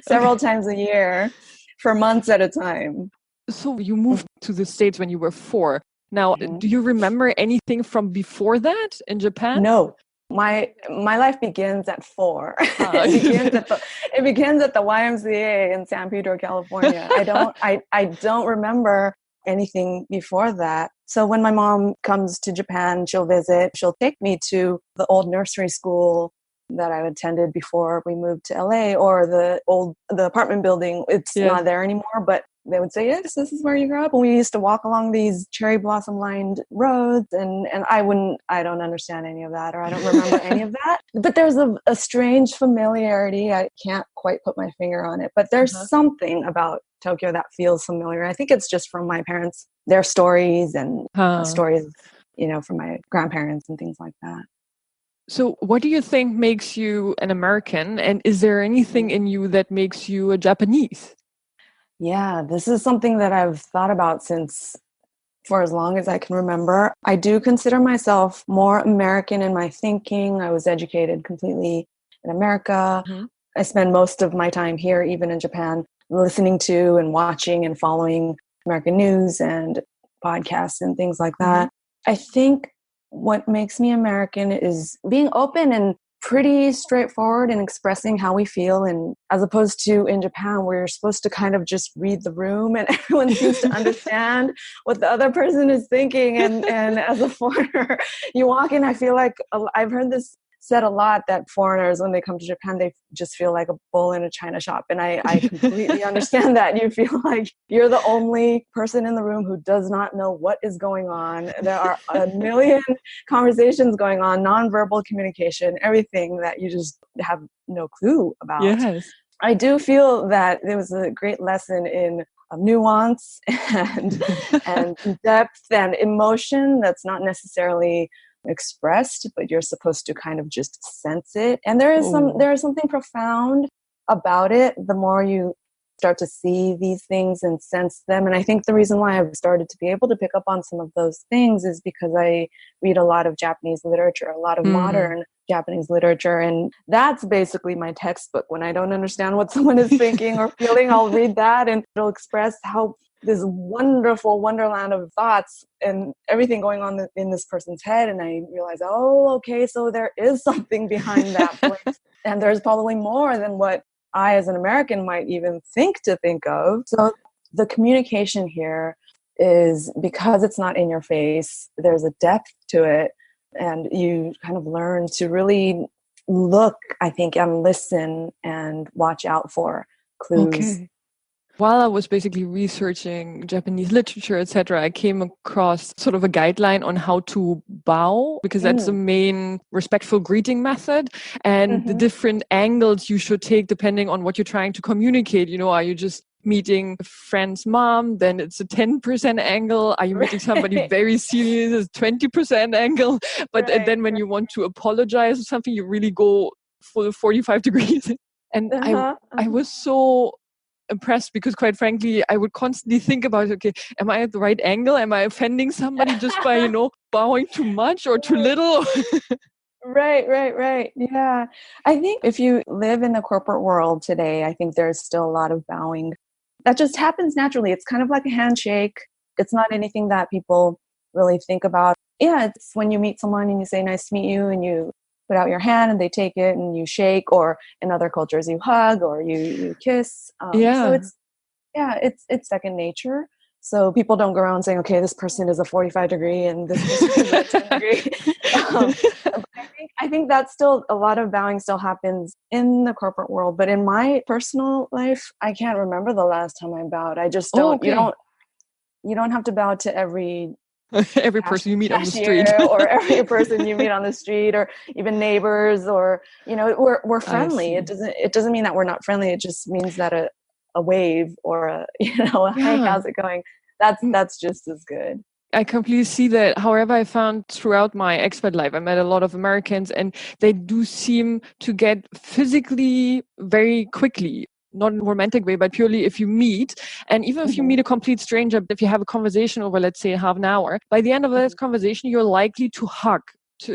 several times a year for months at a time. So you moved to the States when you were 4. Now, do you remember anything from before that in Japan? No. My life begins at 4. It begins at the YMCA in San Pedro, California. I don't remember anything before that. So when my mom comes to Japan, she'll visit. She'll take me to the old nursery school that I attended before we moved to LA, or the apartment building. It's not there anymore, but they would say, yes, this is where you grew up. And we used to walk along these cherry blossom lined roads, and I don't understand any of that, or I don't remember any of that. But there's a strange familiarity. I can't quite put my finger on it, but there's something about Tokyo that feels familiar. I think it's just from my parents, their stories and stories, from my grandparents and things like that. So what do you think makes you an American? And is there anything in you that makes you a Japanese? Yeah, this is something that I've thought about for as long as I can remember. I do consider myself more American in my thinking. I was educated completely in America. I spend most of my time here, even in Japan, listening to and watching and following American news and podcasts and things like that. I think what makes me American is being open and pretty straightforward in expressing how we feel, and as opposed to in Japan where you're supposed to kind of just read the room and everyone seems to understand what the other person is thinking, and as a foreigner you walk in, I feel like I've heard this said a lot, that foreigners, when they come to Japan, they just feel like a bull in a china shop, and I completely understand that. You feel like you're the only person in the room who does not know what is going on. There are a million conversations going on, nonverbal communication, everything that you just have no clue about. Yes. I do feel that there was a great lesson in nuance and depth and emotion that's not necessarily expressed, but you're supposed to kind of just sense it. And there is something profound about it the more you start to see these things and sense them. And I think the reason why I've started to be able to pick up on some of those things is because I read a lot of Japanese literature, a lot of modern Japanese literature, and that's basically my textbook. When I don't understand what someone is thinking or feeling, I'll read that, and it'll express how this wonderful wonderland of thoughts and everything going on in this person's head. And I realize, okay, so there is something behind that voice. And there's probably more than what I, as an American, might even think of. So the communication here is, because it's not in your face, there's a depth to it. And you kind of learn to really look, I think, and listen and watch out for clues. Okay. While I was basically researching Japanese literature, etc., I came across sort of a guideline on how to bow, because that's the main respectful greeting method, and the different angles you should take depending on what you're trying to communicate. Are you just meeting a friend's mom, then it's a 10% angle. Are you meeting somebody very serious, it's 20% angle. But then when you want to apologize or something, you really go full 45 degrees. And I was so impressed, because quite frankly, I would constantly think about, okay, am I at the right angle? Am I offending somebody just by, bowing too much or too little? Right. Yeah. I think if you live in the corporate world today, I think there's still a lot of bowing. That just happens naturally. It's kind of like a handshake. It's not anything that people really think about. Yeah, it's when you meet someone and you say, nice to meet you, and you put out your hand and they take it and you shake, or in other cultures, you hug or you kiss. So Yeah. it's second nature. So people don't go around saying, okay, this person is a 45 degree and this person is a 10 degree. But I think that's still a lot of bowing still happens in the corporate world. But in my personal life, I can't remember the last time I bowed. I just Oh, don't. okay. You don't have to bow to every Every person you meet on the street. cashier or every person you meet on the street, or even neighbors, or we're I friendly. see. It doesn't mean that we're not friendly. It just means that a wave or a hey, Yeah. how's it going? That's just as good. I completely see that. However, I found throughout my expat life, I met a lot of Americans and they do seem to get physically very quickly, not in a romantic way, but purely if you meet. And even if you meet a complete stranger, if you have a conversation over, let's say, half an hour, by the end of that conversation, you're likely to hug.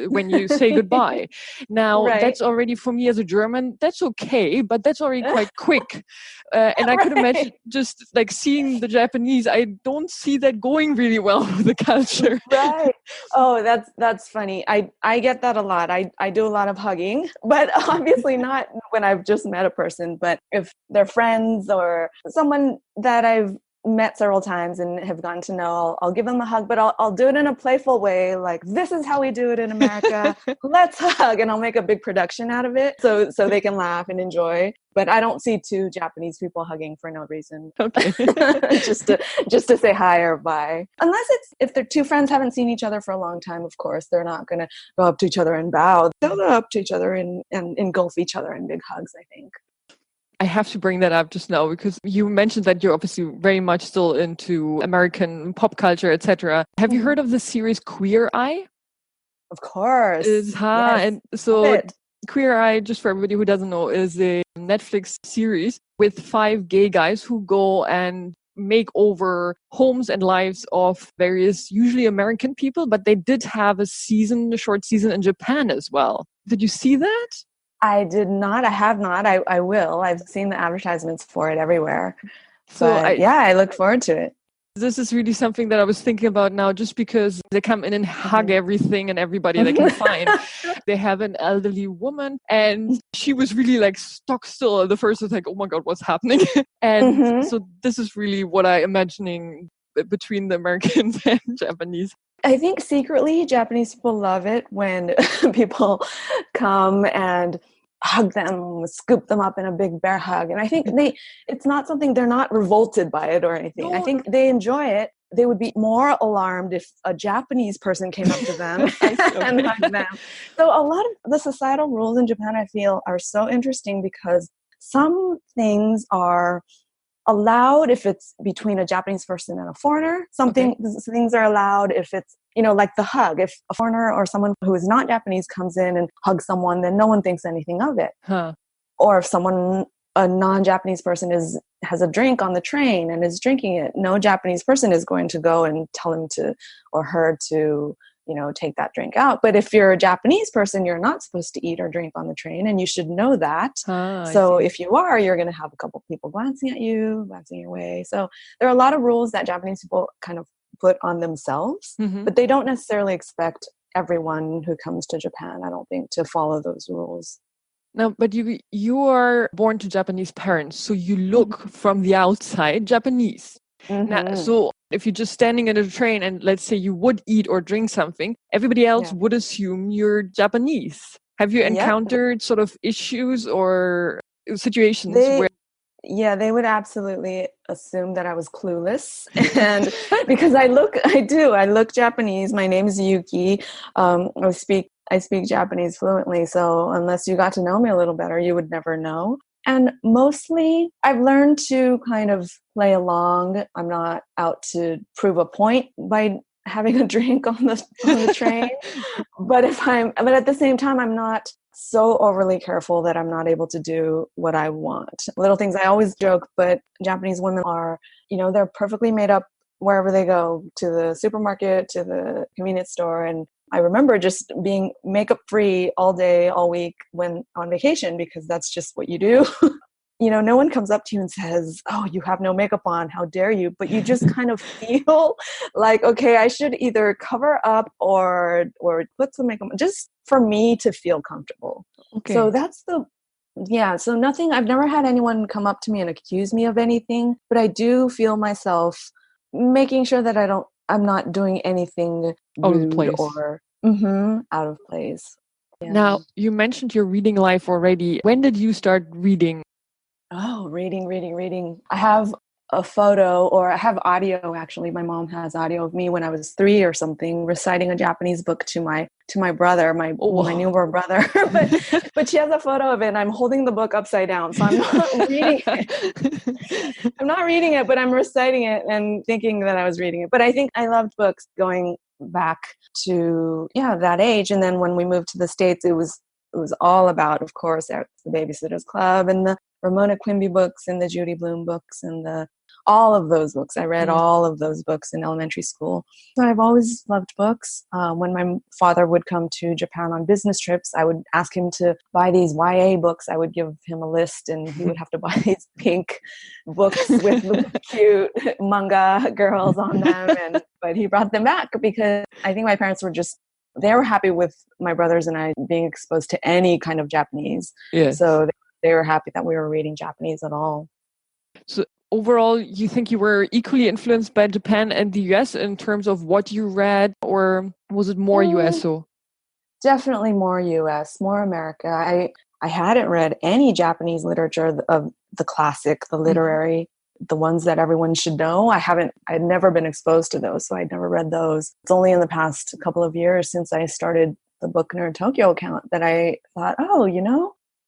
When you say goodbye. Now, Right. that's already, for me as a German, that's okay, but that's already quite quick. And I could imagine Right. just like seeing the Japanese, I don't see that going really well with the culture. Right. Oh, that's funny. I get that a lot. I do a lot of hugging, but obviously not when I've just met a person, but if they're friends or someone that I've met several times and have gotten to know, I'll give them a hug, but I'll do it in a playful way, like, this is how we do it in America. Let's hug, and I'll make a big production out of it so they can laugh and enjoy. But I don't see two Japanese people hugging for no reason. Okay. just to say hi or bye. Unless it's if they're two friends haven't seen each other for a long time, of course, they're not going to go up to each other and bow. They'll go up to each other and engulf each other in big hugs, I think. I have to bring that up just now because you mentioned that you're obviously very much still into American pop culture, etc. Have you heard of the series Queer Eye? Of course. Yes. And so Queer Eye, just for everybody who doesn't know, is a Netflix series with 5 gay guys who go and make over homes and lives of various, usually American people, but they did have a short season in Japan as well. Did you see that? I did not. I have not. I will. I've seen the advertisements for it everywhere. So I look forward to it. This is really something that I was thinking about now, just because they come in and hug everything and everybody they can find. They have an elderly woman and she was really like stuck still. The first was like, oh my God, what's happening? And so this is really what I'm imagining between the Americans and Japanese. I think secretly Japanese people love it when people come and hug them, scoop them up in a big bear hug. And I think it's not something, they're not revolted by it or anything. I think they enjoy it. They would be more alarmed if a Japanese person came up to them and hugged them. So a lot of the societal rules in Japan, I feel, are so interesting because some things are allowed if it's between a Japanese person and a foreigner. Things are allowed if it's, like the hug. If a foreigner or someone who is not Japanese comes in and hugs someone, then no one thinks anything of it. Or if a non-Japanese person has a drink on the train and is drinking it, no Japanese person is going to go and tell him to or her to take that drink out. But if you're a Japanese person, you're not supposed to eat or drink on the train, and you should know that. So if you are, you're going to have a couple people glancing at you, glancing your way. So there are a lot of rules that Japanese people kind of put on themselves, but they don't necessarily expect everyone who comes to Japan, I don't think, to follow those rules. Now, but you are born to Japanese parents, so you look from the outside Japanese. Now, so if you're just standing in a train and let's say you would eat or drink something, everybody else would assume you're Japanese. Have you encountered sort of issues or situations where... Yeah, they would absolutely assume that I was clueless. And because I look Japanese. My name is Yuki. I speak Japanese fluently. So unless you got to know me a little better, you would never know. And mostly I've learned to kind of play along. I'm not out to prove a point by having a drink on the train. But at the same time, I'm not so overly careful that I'm not able to do what I want. Little things, I always joke, but Japanese women are, they're perfectly made up wherever they go, to the supermarket, to the convenience store, and I remember just being makeup free all day, all week when on vacation, because that's just what you do. No one comes up to you and says, "Oh, you have no makeup on. How dare you?" But you just kind of feel like, okay, I should either cover up or put some makeup on, just for me to feel comfortable. Okay. So so nothing, I've never had anyone come up to me and accuse me of anything, but I do feel myself making sure that I'm not doing anything Out of rude place. or out of place. Yeah. Now, you mentioned your reading life already. When did you start reading? Oh, reading. I have a photo, or I have audio actually. My mom has audio of me when I was 3 or something reciting a Japanese book to my brother, my newer brother. but she has a photo of it and I'm holding the book upside down. So I'm not reading it. I'm not reading it, but I'm reciting it and thinking that I was reading it. But I think I loved books going back to that age. And then when we moved to the States, it was all about, of course, the Babysitter's Club and the Ramona Quimby books and the Judy Blume books and all of those books. I read all of those books in elementary school. So I've always loved books. When my father would come to Japan on business trips, I would ask him to buy these YA books. I would give him a list and he would have to buy these pink books with the cute manga girls on them. But he brought them back because I think my parents they were happy with my brothers and I being exposed to any kind of Japanese. Yes. So they were happy that we were reading Japanese at all. So overall, you think you were equally influenced by Japan and the US in terms of what you read, or was it more US? Definitely more US, more America. I hadn't read any Japanese literature of the classic, the literary, the ones that everyone should know. I'd never been exposed to those, so I'd never read those. It's only in the past couple of years since I started the Booknerd Tokyo account that I thought,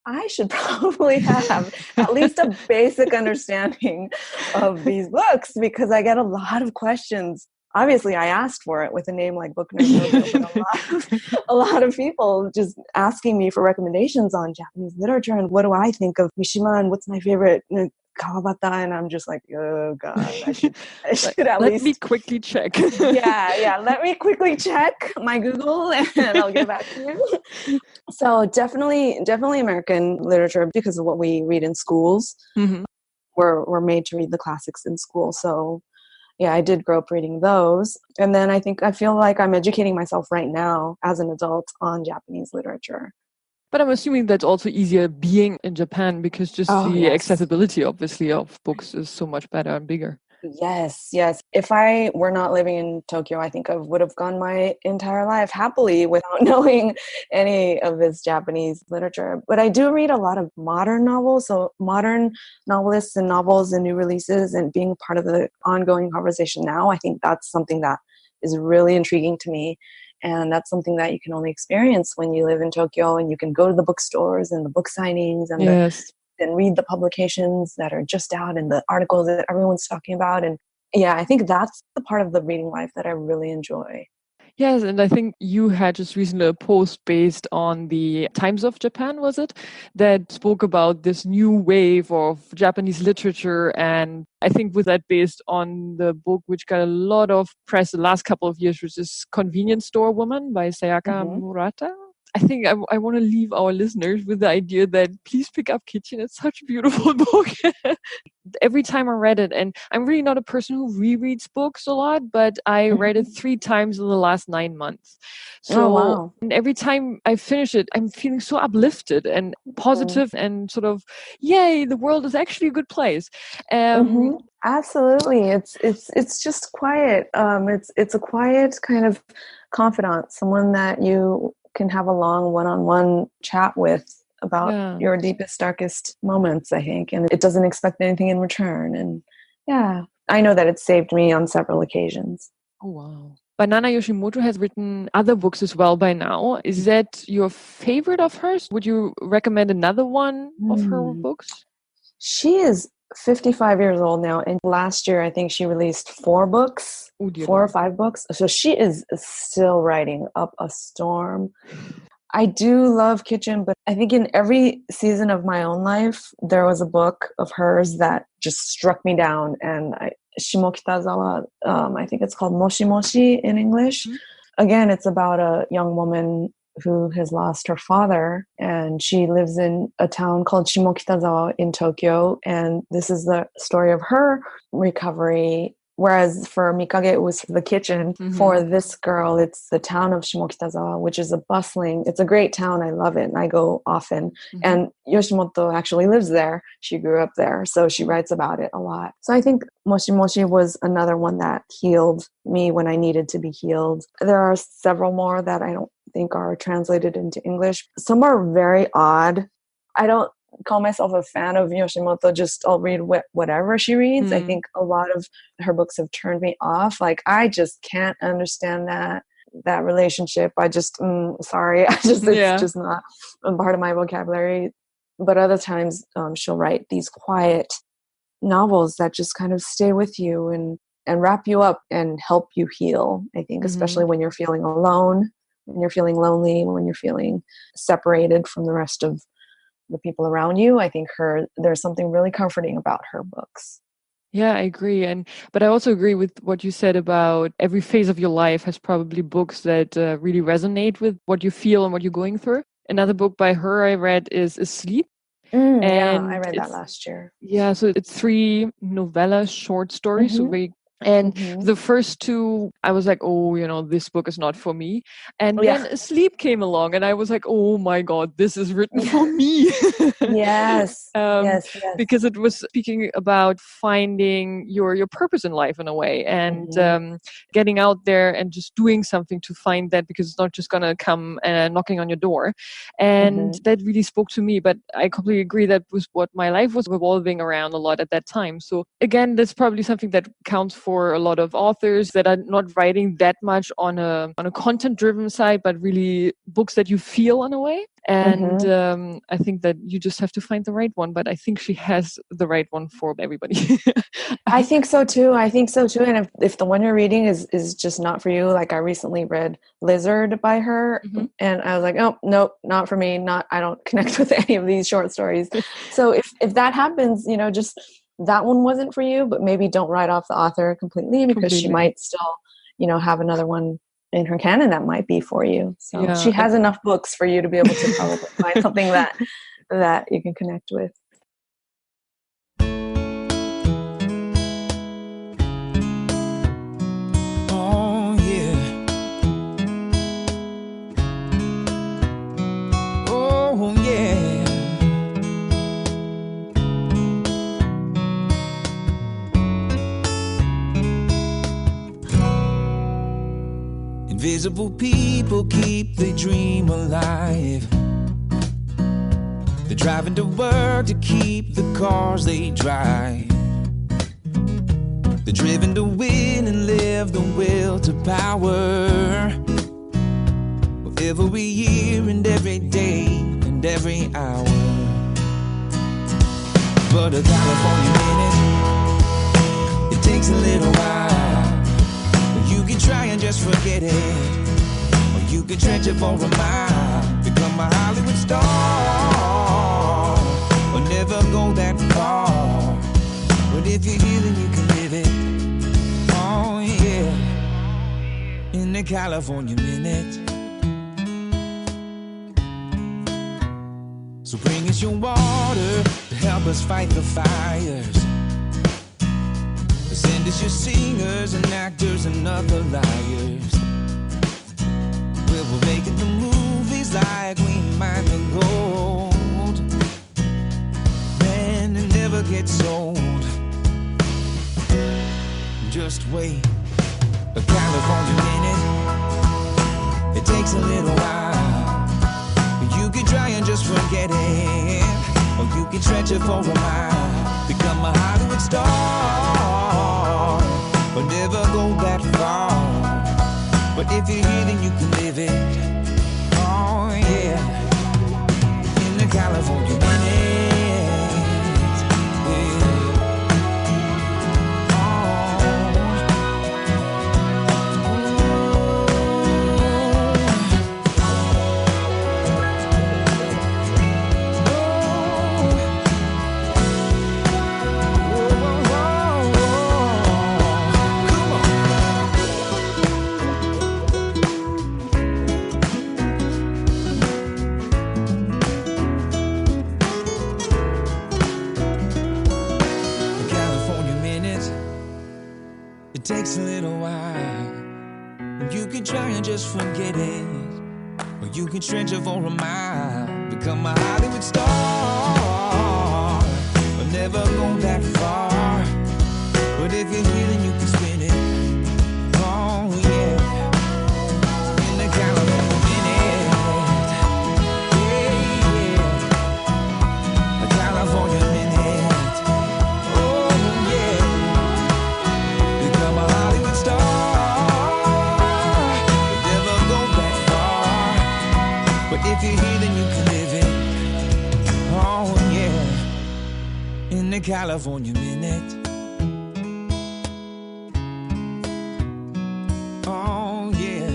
I should probably have at least a basic understanding of these books, because I get a lot of questions. Obviously, I asked for it with a name like Booknerd Tokyo, but a lot of people just asking me for recommendations on Japanese literature and what do I think of Mishima and what's my favorite Kawabata, and I'm just like, oh God, I should at least... Let me quickly check. Let me quickly check my Google and I'll get back to you. So definitely American literature, because of what we read in schools. We're made to read the classics in school. So yeah, I did grow up reading those. And then I feel like I'm educating myself right now as an adult on Japanese literature. But I'm assuming that's also easier being in Japan, because just the accessibility, obviously, of books is so much better and bigger. Yes. If I were not living in Tokyo, I think I would have gone my entire life happily without knowing any of this Japanese literature. But I do read a lot of modern novels, so modern novelists and novels and new releases, and being part of the ongoing conversation now, I think that's something that is really intriguing to me. And that's something that you can only experience when you live in Tokyo, and you can go to the bookstores and the book signings and and read the publications that are just out and the articles that everyone's talking about. And I think that's the part of the reading life that I really enjoy. Yes, and I think you had just recently a post based on the Times of Japan, was it? That spoke about this new wave of Japanese literature. And I think with that based on the book, which got a lot of press the last couple of years, which is Convenience Store Woman by Sayaka Murata. I think I want to leave our listeners with the idea that please pick up Kitchen. It's such a beautiful book. Every time I read it, and I'm really not a person who rereads books a lot, but I read it 3 times in the last 9 months. So and every time I finish it, I'm feeling so uplifted and positive and sort of, yay, the world is actually a good place. Absolutely. It's just quiet. It's a quiet kind of confidant, someone that you can have a long one-on-one chat with about your deepest, darkest moments, I think. And it doesn't expect anything in return. And I know that it's saved me on several occasions. Oh, wow. Banana Yoshimoto has written other books as well by now. Is that your favorite of hers? Would you recommend another one of her books? She is 55 years old now, and last year I think she released 4 books, 4 or 5 books. So she is still writing up a storm. I do love Kitchen, but I think in every season of my own life, there was a book of hers that just struck me down. And Shimokitazawa, I think it's called Moshi Moshi in English. again, it's about a young woman who has lost her father, and she lives in a town called Shimokitazawa in Tokyo. And this is the story of her recovery. Whereas for Mikage, it was the kitchen. Mm-hmm. For this girl, it's the town of Shimokitazawa, which is it's a great town. I love it. And I go often. Mm-hmm. And Yoshimoto actually lives there. She grew up there. So she writes about it a lot. So I think Moshi Moshi was another one that healed me when I needed to be healed. There are several more that I don't think are translated into English. Some are very odd. I don't call myself a fan of Yoshimoto. Just I'll read whatever she reads. I think a lot of her books have turned me off. Like, I just can't understand that relationship. I just sorry. It's just not a part of my vocabulary. But other times she'll write these quiet novels that just kind of stay with you and wrap you up and help you heal. I think especially when you're feeling alone, when you're feeling lonely, when you're feeling separated from the rest of the people around you. I think there's something really comforting about her books. Yeah, I agree. But I also agree with what you said about every phase of your life has probably books that really resonate with what you feel and what you're going through. Another book by her I read is Asleep. Yeah, I read that last year. Yeah, so it's 3 novella short stories. So the first 2, I was like, oh, this book is not for me. And then Asleep came along and I was like, oh my God, this is written for me. Yes. Yes. Because it was speaking about finding your purpose in life in a way, and getting out there and just doing something to find that, because it's not just going to come knocking on your door. And that really spoke to me. But I completely agree that was what my life was revolving around a lot at that time. So again, that's probably something that counts for a lot of authors that are not writing that much on a content driven side, but really books that you feel in a way. And I think that you just have to find the right one. But I think she has the right one for everybody. I think so too. And if the one you're reading is just not for you, like I recently read Lizard by her, and I was like, oh, nope, not for me. I don't connect with any of these short stories. So if that happens, just that one wasn't for you, but maybe don't write off the author completely, because she might still, have another one in her canon that might be for you. So she has enough books for you to be able to probably find something that you can connect with. Oh yeah. Oh yeah. Invisible people keep the dream alive. They're driving to work to keep the cars they drive. They're driven to win and live the will to power. Every year and every day and every hour. But a California minute, it takes a little while. You can try and just forget it, or you can stretch it for a mile. Become a Hollywood star, or never go that far. But if you're here, then you can live it. Oh yeah, in the California minute. So bring us your water to help us fight the fires. Send us your singers and actors and other liars. We're making the movies like we mine the gold. Man, it never gets old. Just wait, a California minute, it takes a little while. You can try and just forget it, or you can stretch it for a mile. Become a Hollywood star, but never go that far. But if you're here, then you can live it. Oh yeah, in the California minute. It takes a little while. You can try and just forget it, or you can stretch it for a mile. Become a Hollywood star, but never go that far. But if you're here, then you can spin it. Oh yeah, in the California minute. Yeah, yeah, a California minute. Oh yeah, become a Hollywood star. If you're here, then you can live it. Oh, yeah. In the California minute. Oh, yeah.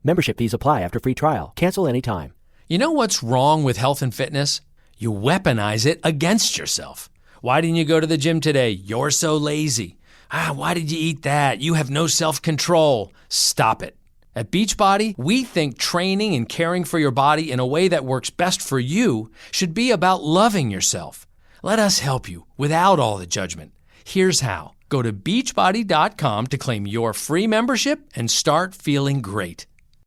Membership fees apply after free trial. Cancel anytime. You know what's wrong with health and fitness? You weaponize it against yourself. Why didn't you go to the gym today? You're so lazy. Why did you eat that? You have no self-control. Stop it. At Beachbody, we think training and caring for your body in a way that works best for you should be about loving yourself. Let us help you without all the judgment. Here's how. Go to beachbody.com to claim your free membership and start feeling great.